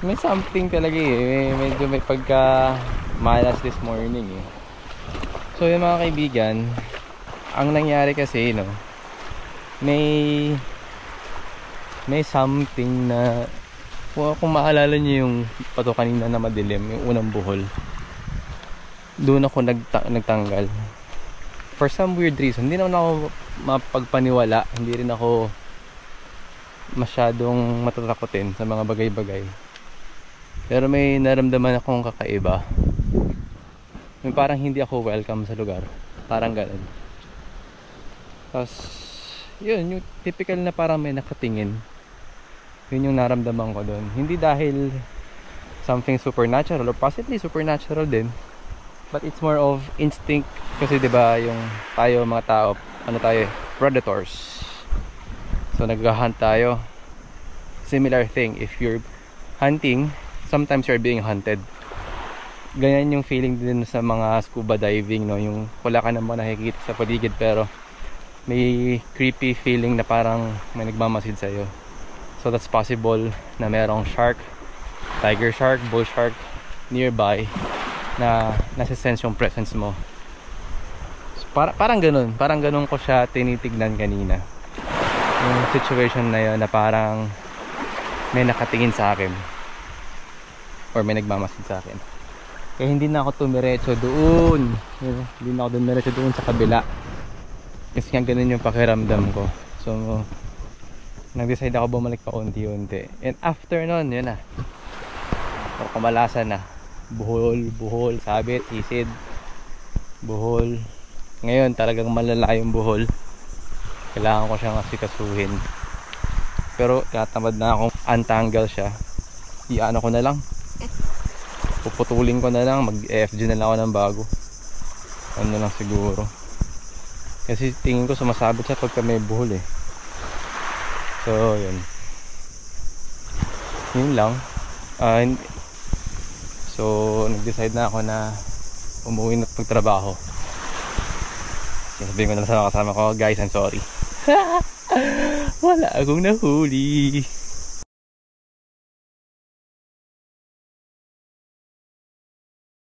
May something talaga eh. Medyo may pagka malas this morning eh. So yung mga kaibigan, ang nangyari kasi no, may something na kung maalala niyo yung pato kanina na madilim, yung unang buhol, doon ako nagtanggal for some weird reason. Hindi naman ako mapagpaniwala, hindi rin ako masyadong matatakotin sa mga bagay-bagay, pero may naramdaman akong kakaiba, yung parang hindi ako welcome sa lugar, parang ganun. Tapos yun, yung typical na parang may nakatingin. Yun yung naramdaman ko doon. Hindi dahil something supernatural or possibly supernatural din, but it's more of instinct. Kasi diba yung tayo mga tao, ano tayo, predators. So nag-hunt tayo. Similar thing, if you're hunting, sometimes you're being hunted. Ganyan yung feeling din sa mga scuba diving, no? Yung wala ka naman nakikita sa paligid, pero may creepy feeling na parang may nagmamasid sa'yo. So that's possible na merong shark, tiger shark, bull shark nearby na nasa-sense yung presence mo. So, parang ganun ko siya tinitignan kanina. Yung situation na yun na parang may nakatingin sa akin or may nagmamasid sa akin. Kaya hindi na ako tumiretso doon. Hindi na ako tumiretso doon sa kabila. Kasi nga ganun yung pakiramdam ko. So nag-decide ako bumalik pa unti-unti. And after nun, yun na. So, kumalasan na. Buhol, sabit, isid, buhol. Ngayon talagang malala yung buhol. Kailangan ko siyang asikasuhin. Pero tatamad na akong untangle siya. Iano ko na lang. Puputulin ko na lang. Mag-FG na lang ako ng bago. Ano lang siguro. Kasi tingin ko sumasabit siya pagka may buhol eh. So yun. Yun lang. So nag-decide na ako na umuwi na pagtrabaho. Sabihin ko na sa mga kasama ko, guys, I'm sorry. Wala akong nahuli.